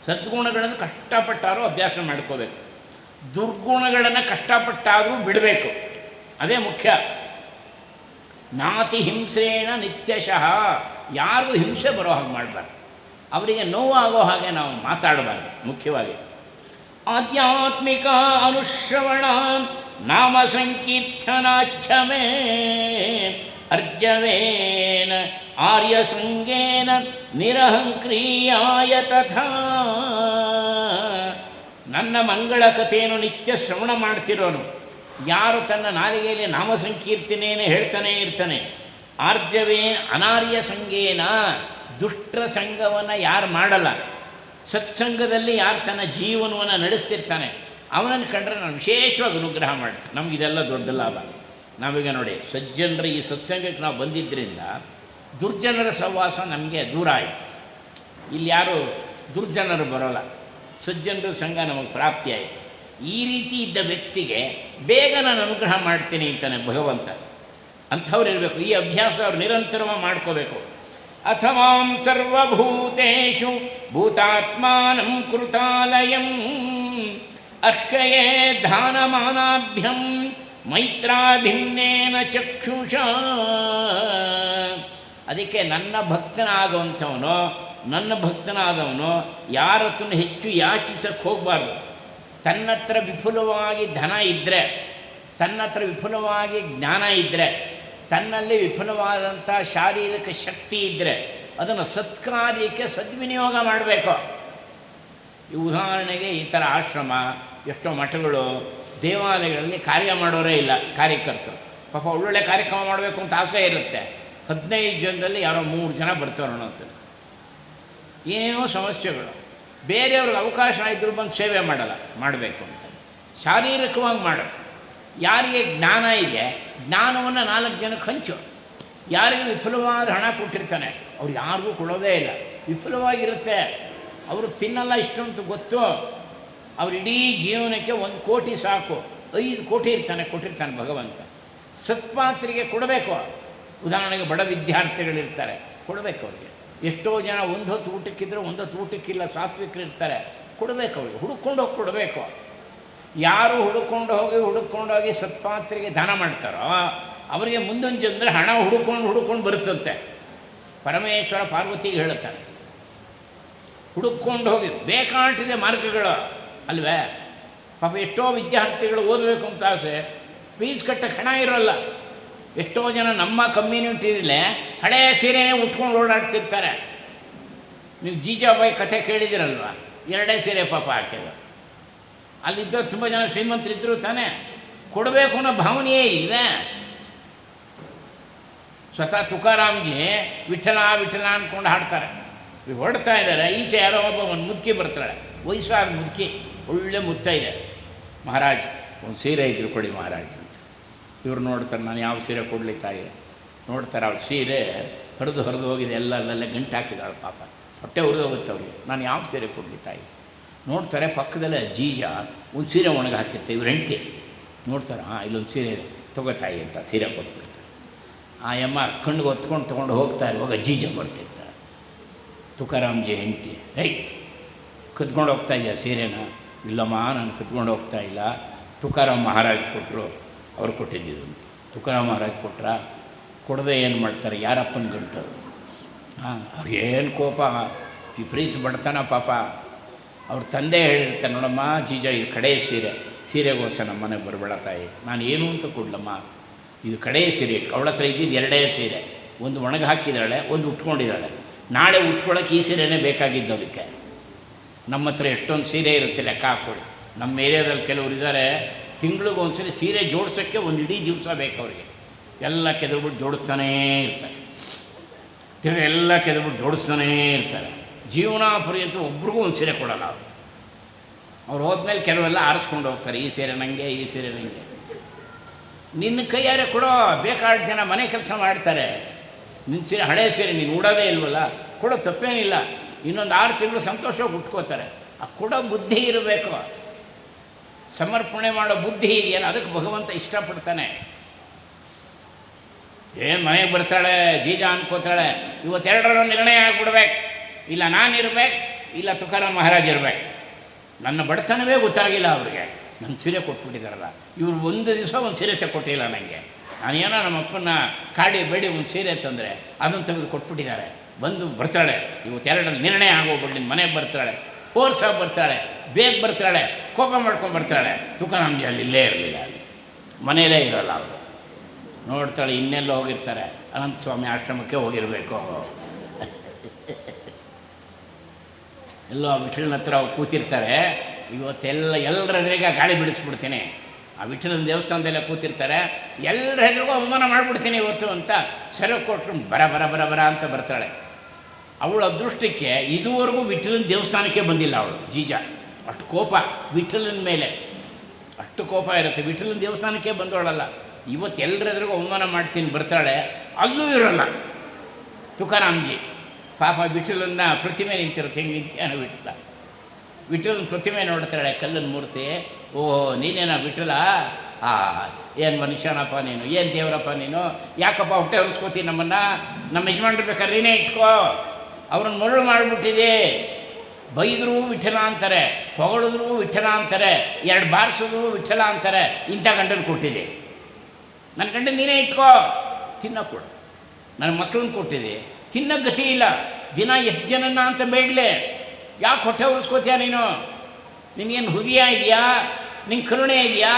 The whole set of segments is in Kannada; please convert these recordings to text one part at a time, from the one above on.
ಸದ್ಗುಣಗಳನ್ನು ಕಷ್ಟಪಟ್ಟಾದರೂ ಅಭ್ಯಾಸ ಮಾಡ್ಕೋಬೇಕು, ದುರ್ಗುಣಗಳನ್ನು ಕಷ್ಟಪಟ್ಟಾದರೂ ಬಿಡಬೇಕು. ಅದೇ ಮುಖ್ಯ. ನಾತಿ ಹಿಂಸೇಣ ನಿತ್ಯಶಃ, ಯಾರಿಗೂ ಹಿಂಸೆ ಬರೋ ಹಾಗೆ ಮಾಡಬಾರ್ದು, ಅವರಿಗೆ ನೋವಾಗೋ ಹಾಗೆ ನಾವು ಮಾತಾಡಬಾರ್ದು. ಮುಖ್ಯವಾಗಿ ಆಧ್ಯಾತ್ಮಿಕ ಅನುಶ್ರವಣ ನಾಮ ಸಂಕೀರ್ತನಾಚ್ಛಮೇ ಅರ್ಜವೇನ ಆರ್ಯಸಂಗೇನ ನಿರಹಂಕ್ರಿಯಾಯ ತಥಾ. ನನ್ನ ಮಂಗಳ ಕಥೆಯನ್ನು ನಿತ್ಯ ಶ್ರವಣ ಮಾಡ್ತಿರೋನು, ಯಾರು ತನ್ನ ನಾಲಿಗೆಯಲ್ಲಿ ನಾಮ ಸಂಕೀರ್ತನೆಯನ್ನು ಹೇಳ್ತಾನೇ ಇರ್ತಾನೆ, ಆರ್ಜವೇ ಅನಾರ್ಯ ಸಂಗೇನ, ದುಷ್ಟರ ಸಂಘವನ್ನು ಯಾರು ಮಾಡಲ್ಲ, ಸತ್ಸಂಗದಲ್ಲಿ ಯಾರು ತನ್ನ ಜೀವನವನ್ನು ನಡೆಸ್ತಿರ್ತಾನೆ, ಅವನನ್ನು ಕಂಡ್ರೆ ನಾನು ವಿಶೇಷವಾಗಿ ಅನುಗ್ರಹ ಮಾಡ್ತೀನಿ. ನಮಗಿದೆಲ್ಲ ದೊಡ್ಡ ಲಾಭ. ನಾವೀಗ ನೋಡಿ, ಸಜ್ಜನರ ಈ ಸತ್ಸಂಗಕ್ಕೆ ನಾವು ಬಂದಿದ್ದರಿಂದ ದುರ್ಜನರ ಸಹವಾಸ ನಮಗೆ ದೂರ ಆಯಿತು. ಇಲ್ಲಿ ಯಾರು ದುರ್ಜನರು ಬರೋಲ್ಲ, ಸಜ್ಜನರ ಸಂಘ ನಮಗೆ ಪ್ರಾಪ್ತಿ ಆಯಿತು. ಈ ರೀತಿ ಇದ್ದ ವ್ಯಕ್ತಿಗೆ ಬೇಗ ನಾನು ಅನುಗ್ರಹ ಮಾಡ್ತೀನಿ ಅಂತಾನೆ ಭಗವಂತ. ಅಂಥವ್ರು ಇರಬೇಕು. ಈ ಅಭ್ಯಾಸ ಅವ್ರು ನಿರಂತರವಾಗಿ ಮಾಡ್ಕೋಬೇಕು. ಅಥವಾಂ ಸರ್ವಭೂತೇಷು ಭೂತಾತ್ಮಾನಂ ಕೃತಾಲಯಂ ಅರ್ಹಯೇ ಧಾನಮಾನಾಭ್ಯಂ ಮೈತ್ರಾಭಿನ್ನೇನ ಚಕ್ಷುಷಾ. ಅದಕ್ಕೆ ನನ್ನ ಭಕ್ತನಾಗುವಂಥವನು, ನನ್ನ ಭಕ್ತನಾದವನು ಯಾರತ್ತನ್ನು ಹೆಚ್ಚು ಯಾಚಿಸಕ್ಕೆ ಹೋಗಬಾರ್ದು. ತನ್ನತ್ರ ವಿಪುಲವಾಗಿ ಧನ ಇದ್ದರೆ, ತನ್ನತ್ರ ವಿಪುಲವಾಗಿ ಜ್ಞಾನ ಇದ್ದರೆ, ತನ್ನಲ್ಲಿ ವಿಫಲವಾದಂಥ ಶಾರೀರಿಕ ಶಕ್ತಿ ಇದ್ದರೆ ಅದನ್ನು ಸತ್ಕಾರ್ಯಕ್ಕೆ ಸದ್ವಿನಿಯೋಗ ಮಾಡಬೇಕು. ಈ ಉದಾಹರಣೆಗೆ ಈ ಥರ ಆಶ್ರಮ, ಎಷ್ಟೋ ಮಠಗಳು, ದೇವಾಲಯಗಳಲ್ಲಿ ಕಾರ್ಯ ಮಾಡೋರೇ ಇಲ್ಲ ಕಾರ್ಯಕರ್ತರು. ಪಾಪ ಒಳ್ಳೊಳ್ಳೆ ಕಾರ್ಯಕ್ರಮ ಮಾಡಬೇಕು ಅಂತ ಆಸೆ ಇರುತ್ತೆ. 15 ಜನರಲ್ಲಿ ಯಾರೋ 3 ಜನ ಬರ್ತಾರೆ ಅನ್ನೋದು. ಏನೇನೋ ಸಮಸ್ಯೆಗಳು. ಬೇರೆಯವ್ರಿಗೆ ಅವಕಾಶ ಇದ್ದರೂ ಬಂದು ಸೇವೆ ಮಾಡಬೇಕು ಅಂತ ಶಾರೀರಿಕವಾಗಿ ಮಾಡು. ಯಾರಿಗೆ ಜ್ಞಾನ ಇದೆ, ಜ್ಞಾನವನ್ನು 4 ಜನಕ್ಕೆ ಹಂಚು. ಯಾರಿಗೆ ವಿಫಲವಾದ ಹಣ ಕೊಟ್ಟಿರ್ತಾನೆ ಅವ್ರು ಯಾರಿಗೂ ಕೊಡೋದೇ ಇಲ್ಲ, ವಿಫಲವಾಗಿರುತ್ತೆ. ಅವರು ತಿನ್ನಲ್ಲ ಇಷ್ಟಂತೂ ಗೊತ್ತು. ಅವ್ರ ಇಡೀ ಜೀವನಕ್ಕೆ 1 ಕೋಟಿ ಸಾಕು, 5 ಕೋಟಿ ಕೊಟ್ಟಿರ್ತಾನೆ ಭಗವಂತ. ಸತ್ಪಾತ್ರಿಗೆ ಕೊಡಬೇಕು. ಉದಾಹರಣೆಗೆ ಬಡ ವಿದ್ಯಾರ್ಥಿಗಳಿರ್ತಾರೆ, ಕೊಡಬೇಕು ಅವ್ರಿಗೆ. ಎಷ್ಟೋ ಜನ 1 ಹೊತ್ತು ಊಟಕ್ಕಿದ್ರೆ 1 ಹೊತ್ತು ಊಟಕ್ಕಿಲ್ಲ, ಸಾತ್ವಿಕರಿರ್ತಾರೆ, ಕೊಡಬೇಕು ಅವ್ರಿಗೆ. ಹುಡುಕೊಂಡು ಹೋಗಿ ಕೊಡಬೇಕು. ಯಾರು ಹುಡುಕೊಂಡೋಗಿ ಸತ್ಪಾತ್ರೆಗೆ ದಾನ ಮಾಡ್ತಾರೋ ಅವರಿಗೆ ಮುಂದೊಂದು ಜನ್ಮದಲ್ಲಿ ಹಣ ಹುಡುಕೊಂಡು ಬರುತ್ತಂತೆ. ಪರಮೇಶ್ವರ ಪಾರ್ವತಿಗೆ ಹೇಳುತ್ತಾನೆ, ಹುಡುಕೊಂಡು ಹೋಗಿ. ಬೇಕಾಟಿದೆ ಮಾರ್ಗಗಳು ಅಲ್ವೇ. ಪಾಪ ಎಷ್ಟೋ ವಿದ್ಯಾರ್ಥಿಗಳು ಓದಬೇಕು ಅಂತ ಆಸೆ, ಫೀಸ್ ಕಟ್ಟಕ್ಕೆ ಹಣ ಇರೋಲ್ಲ. ಎಷ್ಟೋ ಜನ ನಮ್ಮ ಕಮ್ಯುನಿಟಿಯಲ್ಲೇ ಹಳೆಯ ಸೀರೆನೇ ಉಟ್ಕೊಂಡು ಓಡಾಡ್ತಿರ್ತಾರೆ. ನೀವು ಜೀಜಾಬಾಯಿ ಕಥೆ ಕೇಳಿದಿರಲ್ವ, 2 ಸೀರೆ ಪಾಪ ಹಾಕಿದ್ರು. ಅಲ್ಲಿದ್ದ ತುಂಬ ಜನ ಶ್ರೀಮಂತರಿದ್ದರು ತಾನೇ, ಕೊಡಬೇಕು ಅನ್ನೋ ಭಾವನೆಯೇ ಇಲ್ಲವೇ. ಸ್ವತಃ ತುಕಾರಾಮ್ಜಿ ವಿಠಲ ವಿಠಲ ಅಂದ್ಕೊಂಡು ಹಾಡ್ತಾರೆ, ಹೊಡ್ತಾ ಇದ್ದಾರೆ. ಈಚೆ ಯಾರೋ ಒಂದು ಮುದುಕಿ ಬರ್ತಾಳೆ, ವಯಸ್ಸಾದ ಮುದುಕಿ, ಒಳ್ಳೆ ಮುತ್ತ ಇದೆ. ಮಹಾರಾಜ್ ಒಂದು ಸೀರೆ ಇದ್ರು ಕೊಡಿ ಮಹಾರಾಜ್ ಅಂತ. ಇವ್ರು ನೋಡ್ತಾರೆ, ನಾನು ಯಾವ ಸೀರೆ ಕೊಡಲಿ ತಾಯಿ. ನೋಡ್ತಾರೆ, ಅವಳು ಸೀರೆ ಹರಿದು ಹೋಗಿದೆ, ಎಲ್ಲ ಅಲ್ಲೆಲ್ಲ ಗಂಟು ಹಾಕಿದಾಳು ಪಾಪ, ಹೊಟ್ಟೆ ಹುರಿದೋಗುತ್ತೆ ಅವ್ರಿಗೆ. ನಾನು ಯಾವ ಸೀರೆ ಕೊಡಲಿ ತಾಯಿ. ನೋಡ್ತಾರೆ, ಪಕ್ಕದಲ್ಲೇ ಜೀಜ ಒಂದು ಸೀರೆ ಒಣಗಿ ಹಾಕಿರ್ತೆ. ಇವ್ರು ಹೆಂಡ್ತಿ ನೋಡ್ತಾರೆ, ಇಲ್ಲೊಂದು ಸೀರೆ ಇದೆ ತೊಗೋತಾಯಿ ಅಂತ ಸೀರೆ ಕೊಟ್ಬಿಡ್ತಾರೆ. ಆ ಯಮ್ಮ ಕಣ್ಣಿಗೆ ಹೊತ್ಕೊಂಡು ತೊಗೊಂಡು ಹೋಗ್ತಾ ಇರುವಾಗ ಜೀಜ ಬರ್ತಿರ್ತಾರೆ. ತುಕಾರಾಮ್ಜಿ ಹೆಂಡ್ತಿ, ಕದ್ಕೊಂಡು ಹೋಗ್ತಾ ಇದೆಯಾ ಸೀರೆನ? ಇಲ್ಲಮ್ಮ, ನಾನು ಕದ್ಕೊಂಡು ಹೋಗ್ತಾ ಇಲ್ಲ, ತುಕಾರಾಮ್ ಮಹಾರಾಜ್ ಕೊಟ್ಟರು, ಅವ್ರು ಕೊಟ್ಟಿದ್ದಿದ್ದು ಅಂತ. ತುಕಾರಾಮ್ ಮಹಾರಾಜ್ ಕೊಡದೆ ಏನು ಮಾಡ್ತಾರೆ, ಯಾರಪ್ಪನ ಗಂಟು. ಅವ್ರಿಗೇನು ಕೋಪ, ವಿಪರೀತ ಬಡತನ ಪಾಪ. ಅವ್ರ ತಂದೆ ಹೇಳಿರ್ತಾರೆ, ನೋಡಮ್ಮ ಜೀಜ, ಇದು ಕಡೆ ಸೀರೆಗೋಸ್ಕರ ನಮ್ಮ ಮನೆಗೆ ಬರಬೇಡ ತಾಯಿ, ನಾನು ಏನು ಅಂತ ಕೊಡ್ಲಮ್ಮ, ಇದು ಕಡೆ ಸೀರೆ. ಅವಳ ಹತ್ರ ಇದ್ದಿದ್ದು 2 ಸೀರೆ, ಒಂದು ಒಣಗಿ ಹಾಕಿದ್ದಾಳೆ, ಒಂದು ಉಟ್ಕೊಂಡಿದ್ದಾಳೆ. ನಾಳೆ ಉಟ್ಕೊಳ್ಳೋಕೆ ಈ ಸೀರೆನೇ ಬೇಕಾಗಿದ್ದು ಅದಕ್ಕೆ. ನಮ್ಮ ಹತ್ರ ಎಷ್ಟೊಂದು ಸೀರೆ ಇರುತ್ತೆ, ಲೆಕ್ಕ ಹಾಕ್ಕೊಳ್ಳಿ. ನಮ್ಮ ಏರಿಯಾದಲ್ಲಿ ಕೆಲವರು ಇದ್ದಾರೆ, ತಿಂಗಳಿಗೆ ಒಂದ್ಸರಿ ಸೀರೆ ಜೋಡ್ಸೋಕ್ಕೆ ಒಂದು ಇಡೀ ದಿವಸ ಬೇಕು ಅವ್ರಿಗೆ. ಎಲ್ಲ ಕೆದರ್ಬಿಟ್ಟು ಜೋಡಿಸ್ತಾನೇ ಇರ್ತಾರೆ, ಎಲ್ಲ ಕೆದರ್ಬಿಟ್ಟು ಜೋಡಿಸ್ತಾನೇ ಇರ್ತಾರೆ. ಜೀವನ ಪರ್ಯಂತ ಒಬ್ರಿಗೂ ಒಂದು ಸೀರೆ ಕೊಡೋಲ್ಲ ಅವ್ರು ಹೋದ್ಮೇಲೆ ಕೆಲವೆಲ್ಲ ಆರಿಸ್ಕೊಂಡು ಹೋಗ್ತಾರೆ, ಈ ಸೀರೆ ನನಗೆ, ಈ ಸೀರೆ ನನಗೆ. ನಿನ್ನ ಕೈಯಾರೆ ಕೊಡೋ. ಬೇಕಾದ ಜನ ಮನೆ ಕೆಲಸ ಮಾಡ್ತಾರೆ, ನಿನ್ನ ಸೀರೆ ಹಳೆ ಸೀರೆ ನೀನು ಉಡೋದೇ ಇಲ್ವಲ್ಲ, ಕೊಡೋ, ತಪ್ಪೇನಿಲ್ಲ. ಇನ್ನೊಂದು 6 ತಿಂಗಳು ಸಂತೋಷವಾಗಿ ಉಟ್ಕೋತಾರೆ. ಆ ಕೊಡೋ ಬುದ್ಧಿ ಇರಬೇಕು, ಸಮರ್ಪಣೆ ಮಾಡೋ ಬುದ್ಧಿ ಇದೆಯಲ್ಲ, ಅದಕ್ಕೆ ಭಗವಂತ ಇಷ್ಟಪಡ್ತಾನೆ. ಏನು ಮನೆಗೆ ಬರ್ತಾಳೆ ಜೀಜ ಅನ್ಕೋತಾಳೆ, ಇವತ್ತೆರಡರ ನಿರ್ಣಯ ಆಗಿಬಿಡ್ಬೇಕು, ಇಲ್ಲ ನಾನಿರ್ಬೇಕು, ಇಲ್ಲ ತುಕಾರಾಮ್ ಮಹಾರಾಜ್ ಇರಬೇಕು. ನನ್ನ ಬಡತನವೇ ಗೊತ್ತಾಗಿಲ್ಲ ಅವ್ರಿಗೆ, ನನ್ನ ಸೀರೆ ಕೊಟ್ಬಿಟ್ಟಿದ್ದಾರಲ್ಲ ಇವರು. ಒಂದು ದಿವಸ ಒಂದು ಸೀರೆ ಕೊಟ್ಟಿಲ್ಲ ನನಗೆ. ನಾನೇನೋ ನಮ್ಮ ಅಪ್ಪನ ಕಾಡಿ ಬೇಡಿ ಒಂದು ಸೀರೆ ತಂದರೆ ಅದನ್ನು ತೆಗೆದು ಕೊಟ್ಬಿಟ್ಟಿದ್ದಾರೆ. ಬಂದು ಬರ್ತಾಳೆ, ಇವತ್ತೆರಡರಲ್ಲಿ ನಿರ್ಣಯ ಆಗೋಗ್ಬಿಟ್ಟು ನಿನ್ನ ಮನೆಗೆ ಬರ್ತಾಳೆ, ಫೋರ್ಸಾಗಿ ಬರ್ತಾಳೆ, ಬೇಗ ಬರ್ತಾಳೆ, ಕೋಪ ಮಾಡ್ಕೊಂಡು ಬರ್ತಾಳೆ. ತುಕಾರಾಮ್ಜಿ ಅಲ್ಲಿ ಇಲ್ಲೇ ಇರಲಿಲ್ಲ, ಅಲ್ಲಿ ಮನೆಯಲ್ಲೇ ಇರೋಲ್ಲ ಅವರು. ನೋಡ್ತಾಳೆ ಇನ್ನೆಲ್ಲ ಹೋಗಿರ್ತಾರೆ, ಅನಂತ ಸ್ವಾಮಿ ಆಶ್ರಮಕ್ಕೆ ಹೋಗಿರಬೇಕು. ಎಲ್ಲೋ ವಿಠಲನ ಹತ್ರ ಅವ್ರು ಕೂತಿರ್ತಾರೆ. ಎಲ್ಲರ ಎದುರಿಗೆ ಗಾಳಿ ಬಿಡಿಸ್ಬಿಡ್ತೀನಿ. ಆ ವಿಠಲನ ದೇವಸ್ಥಾನದಲ್ಲೇ ಕೂತಿರ್ತಾರೆ. ಎಲ್ಲರ ಎದುರಿಗೂ ಅವಮಾನ ಮಾಡಿಬಿಡ್ತೀನಿ ಇವತ್ತು ಅಂತ ಸೆರೆ ಕೊಟ್ಟರು ಬರ ಬರ ಬರ ಬರ ಅಂತ ಬರ್ತಾಳೆ. ಅವಳ ಅದೃಷ್ಟಕ್ಕೆ ಇದುವರೆಗೂ ವಿಠಲನ ದೇವಸ್ಥಾನಕ್ಕೆ ಬಂದಿಲ್ಲ ಅವಳು, ಜೀಜಾ. ಅಷ್ಟು ಕೋಪ ವಿಠಲನ ಮೇಲೆ, ಅಷ್ಟು ಕೋಪ ಇರುತ್ತೆ. ವಿಠಲನ ದೇವಸ್ಥಾನಕ್ಕೆ ಬಂದವಳಲ್ಲ. ಇವತ್ತು ಎಲ್ಲರೆದ್ರಿಗೂ ಅವಮಾನ ಮಾಡ್ತೀನಿ ಬರ್ತಾಳೆ, ಅಲ್ಲೂ ಇರೋಲ್ಲ ತುಕಾರಾಮ್ಜಿ. ಪಾಪ ವಿಠಲನ ಪ್ರತಿಮೆ ನಿಂತಿರುತ್ತೆ, ಹೆಂಗೆ ನಿಂತ್ಯಾನು ವಿಠಲನ ಪ್ರತಿಮೆ ನೋಡ್ತಾಳೆ, ಕಲ್ಲನ ಮೂರ್ತಿ. ಓಹೋ ನೀನೇನ ವಿಠಲ? ಏನು ಮನುಷ್ಯನಪ್ಪ ನೀನು, ಏನು ದೇವರಪ್ಪ ನೀನು, ಯಾಕಪ್ಪ ಹೊಟ್ಟೆ ಹೊರಿಸ್ಕೋತೀನಿ ನಮ್ಮನ್ನು? ನಮ್ಮ ಯಜಮಾನ್ರು ಬೇಕಾದ್ರೆ ನೀನೇ ಇಟ್ಕೋ, ಅವ್ರನ್ನ ಮರಳು ಮಾಡಿಬಿಟ್ಟಿದೆ. ಬೈದರೂ ವಿಠಲ ಅಂತಾರೆ, ಹೊಗಳಿದ್ರು ವಿಠಲ ಅಂತಾರೆ, ಎರಡು ಬಾರಿಸಿದ್ರು ವಿಠಲ ಅಂತಾರೆ. ಇಂಥ ಗಂಡನ ಕೊಟ್ಟಿದೆ. ನನ್ನ ಗಂಡ ನೀನೇ ಇಟ್ಕೋ, ತಿನ್ನೋ ಕೊಡು. ನನ್ನ ಮಕ್ಕಳನ್ನ ಕೊಟ್ಟಿದೆ, ತಿನ್ನೋ ಗತಿ ಇಲ್ಲ. ದಿನ ಎಷ್ಟು ಜನನ ಅಂತ ಬೇಡಲೆ, ಯಾಕೆ ಹೊಟ್ಟೆ ಉಳಿಸ್ಕೋತೀಯ ನೀನು? ನಿನಗೇನು ಹೃದಯ ಇದೆಯಾ? ನಿಂಗೆ ಕರುಣೆ ಇದೆಯಾ?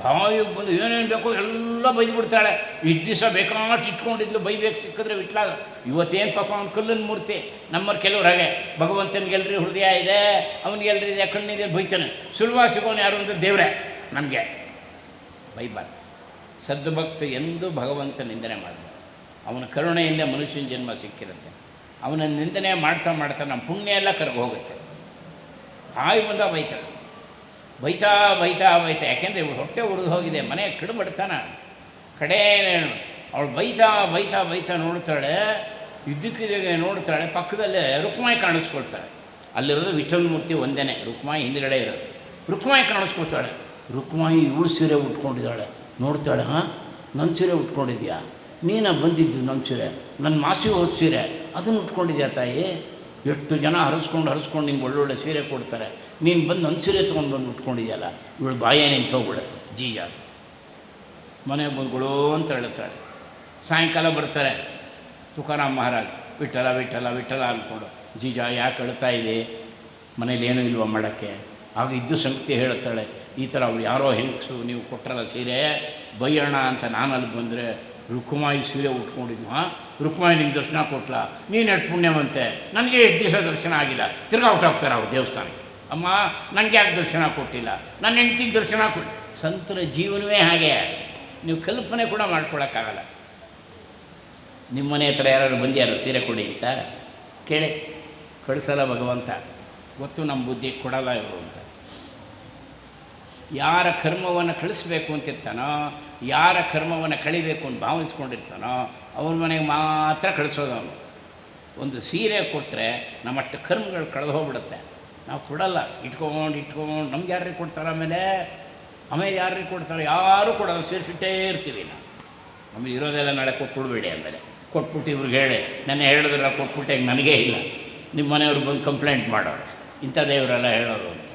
ಬಾಯಿಗೆ ಬಂದು ಏನೇನು ಬೇಕೋ ಎಲ್ಲ ಬೈದು ಬಿಡ್ತಾಳೆ. ಇಷ್ಟು ದಿವಸ ಬೇಕಾಷ್ಟು ಇಟ್ಕೊಂಡಿದ್ಲು, ಬೈಬೇಕು ಸಿಕ್ಕಿದ್ರೆ ವಿಟ್ಲಾಗ. ಇವತ್ತೇನು ಪಾಪ ಅವ್ನು ಕಲ್ಲಿನ ಮೂರ್ತಿ. ನಮ್ಮವ್ರು ಕೆಲವ್ರು ಹಾಗೆ, ಭಗವಂತನಿಗೆಲ್ರಿ ಹೃದಯ ಇದೆ, ಅವನಿಗೆಲ್ರಿದೆ, ಕಣ್ಣಿದೆ, ಬೈತಾನೆ. ಸುಲಭ ಸಿಗೋನು ಯಾರು ಅಂದರೆ ದೇವರೇ. ನಮಗೆ ಬೈಬಾರ್ದು. ಸದ್ಭಕ್ತ ಎಂದೂ ಭಗವಂತ ನಿಂದನೆ ಮಾಡಬಾರ್ದು. ಅವನ ಕರುಣೆಯಿಂದ ಮನುಷ್ಯನ ಜನ್ಮ ಸಿಕ್ಕಿರುತ್ತೆ. ಅವನ ನಿಂದನೆ ಮಾಡ್ತಾ ಮಾಡ್ತಾ ನಮ್ಮ ಪುಣ್ಯ ಎಲ್ಲ ಕರಗಿ ಹೋಗುತ್ತೆ. ಹಾಯಿ ಬಂದ ಬೈತಾಳೆ, ಬೈತಾ ಬೈತಾ ಬೈತಾ. ಯಾಕೆಂದರೆ ಇವಳು ಹೊಟ್ಟೆ ಉರಿದು ಹೋಗಿದೆ, ಮನೆ ಕಿಡುಬಡ್ತಾನ. ಕಡೇ ಅವಳು ಬೈತಾ ಬೈತಾ ಬೈತಾ ನೋಡ್ತಾಳೆ, ಇದ್ದಕ್ಕಿದ್ದಾಗೆ ನೋಡ್ತಾಳೆ, ಪಕ್ಕದಲ್ಲೇ ರುಕ್ಮಾಯಿ ಕಾಣಿಸ್ಕೊಳ್ತಾಳೆ. ಅಲ್ಲಿರೋದು ವಿಠಲನ ಮೂರ್ತಿ ಒಂದೇ, ರುಕ್ಮಾಯಿ ಹಿಂದುಗಡೆ ಇರೋದು. ರುಕ್ಮಾಯಿ ಕಾಣಿಸ್ಕೊಳ್ತಾಳೆ. ರುಕ್ಮಾಯಿ ಇವಳು ಸೀರೆ ಉಟ್ಕೊಂಡಿದ್ದಾಳೆ. ನೋಡ್ತಾಳೆ, ಹಾಂ ನನ್ನ ಸೀರೆ ಉಟ್ಕೊಂಡಿದ್ಯಾ? ನೀನು ಬಂದಿದ್ದು ನಮ್ಮ ಸೀರೆ, ನನ್ನ ಮಾಸಿ ಹೋದ ಸೀರೆ, ಅದನ್ನು ಉಟ್ಕೊಂಡಿದ್ಯಾ ತಾಯಿ? ಎಷ್ಟು ಜನ ಹರಿಸ್ಕೊಂಡು ನಿಂಗೆ ಒಳ್ಳೊಳ್ಳೆ ಸೀರೆ ಕೊಡ್ತಾರೆ, ನೀನು ಬಂದು ನನ್ನ ಸೀರೆ ತೊಗೊಂಡು ಬಂದು ಉಟ್ಕೊಂಡಿದ್ಯಲ್ಲ. ಇವಳು ಬಾಯೇ ನಿಂತು ಹೋಗ್ಬಿಡುತ್ತೆ. ಜೀಜಾ ಮನೆಗೆ ಬಂದ್ಗಳು ಅಂತ ಹೇಳ್ತಾಳೆ. ಸಾಯಂಕಾಲ ಬರ್ತಾರೆ ತುಕಾರಾಮ್ ಮಹಾರಾಜ್. ವಿಠಲ ವಿಠಲ ವಿಠಲ ಅಂದ್ಕೊಂಡು. ಜೀಜಾ ಯಾಕೆ ಅಳ್ತಾ ಇದೆ? ಮನೇಲಿ ಏನೂ ಇಲ್ವ ಮಾಡೋಕ್ಕೆ? ಆಗ ಇದ್ದು ಸಂಗತಿ ಹೇಳ್ತಾಳೆ, ಈ ಥರ ಅವ್ರು ಯಾರೋ ಹೆಂಗಸು ನೀವು ಕೊಟ್ಟರಲ್ಲ ಸೀರೆ, ಬೈಯೋಣ ಅಂತ ನಾನಲ್ಲಿ ಬಂದರೆ ರುಕ್ಮಾಯಿ ಸೀರೆ ಉಟ್ಕೊಂಡಿದ್ವು. ರುಕ್ಮಾಯಿ ನಿಂಗೆ ದರ್ಶನ ಕೊಟ್ಲ, ನೀನು ಎಷ್ಟು ಪುಣ್ಯವಂತೆ. ನನಗೆ ಎಷ್ಟು ದಿವಸ ದರ್ಶನ ಆಗಿಲ್ಲ, ತಿರ್ಗಾ ಹೊಟ್ಟೋಗ್ತಾರೆ ಅವ್ರು ದೇವಸ್ಥಾನಕ್ಕೆ. ಅಮ್ಮ ನನಗೆ ಯಾಕೆ ದರ್ಶನ ಕೊಟ್ಟಿಲ್ಲ? ನನ್ನ ಹೆಂಡ್ತಿಗೆ ದರ್ಶನ ಕೊಟ್ಟು. ಸಂತರ ಜೀವನವೇ ಹಾಗೆ, ನೀವು ಕಲ್ಪನೆ ಕೂಡ ಮಾಡ್ಕೊಳಕ್ಕಾಗಲ್ಲ. ನಿಮ್ಮ ಮನೆ ಹತ್ರ ಯಾರು ಬಂದ್ಯಾರು ಸೀರೆ ಕೊಡಿ ಅಂತ ಕೇಳಿ, ಕಳಿಸಲ್ಲ ಭಗವಂತ. ಗೊತ್ತು ನಮ್ಮ ಬುದ್ಧಿ ಕೊಡಲ್ಲ ಇವರು ಅಂತ. ಯಾರ ಕರ್ಮವನ್ನು ಕಳಿಸ್ಬೇಕು ಅಂತಿರ್ತಾನೋ, ಯಾರ ಕರ್ಮವನ್ನು ಕಳಿಬೇಕು ಅಂತ ಭಾವಿಸ್ಕೊಂಡಿರ್ತಾನೋ ಅವನ ಮನೆಗೆ ಮಾತ್ರ ಕಳಿಸೋದು ಅವನು. ಒಂದು ಸೀರೆ ಕೊಟ್ಟರೆ ನಮ್ಮಷ್ಟು ಕರ್ಮಗಳು ಕಳೆದು ಹೋಗ್ಬಿಡುತ್ತೆ. ನಾವು ಕೊಡಲ್ಲ, ಇಟ್ಕೊಂಡು ನಮ್ಗೆ ಯಾರಿಗೆ ಕೊಡ್ತಾರೆ? ಆಮೇಲೆ ಯಾರಿಗೆ ಕೊಡ್ತಾರೆ? ಯಾರೂ ಕೊಡೋದು, ಸೇರಿಸಿಟ್ಟೇ ಇರ್ತೀವಿ ನಾವು. ಆಮೇಲೆ ಇರೋದೆಲ್ಲ ನಾಳೆ ಕೊಟ್ಬಿಡ್ಬೇಡಿ. ಆಮೇಲೆ ಕೊಟ್ಬಿಟ್ಟು ಇವ್ರಿಗೆ ಹೇಳಿ, ನನ್ನ ಹೇಳಿದ್ರೆ ಕೊಟ್ಬಿಟ್ಟೆ ನನಗೇ ಇಲ್ಲ, ನಿಮ್ಮ ಮನೆಯವ್ರು ಬಂದು ಕಂಪ್ಲೇಂಟ್ ಮಾಡೋರು, ಇಂಥ ದೇವರೆಲ್ಲ ಹೇಳೋದು ಅಂತ.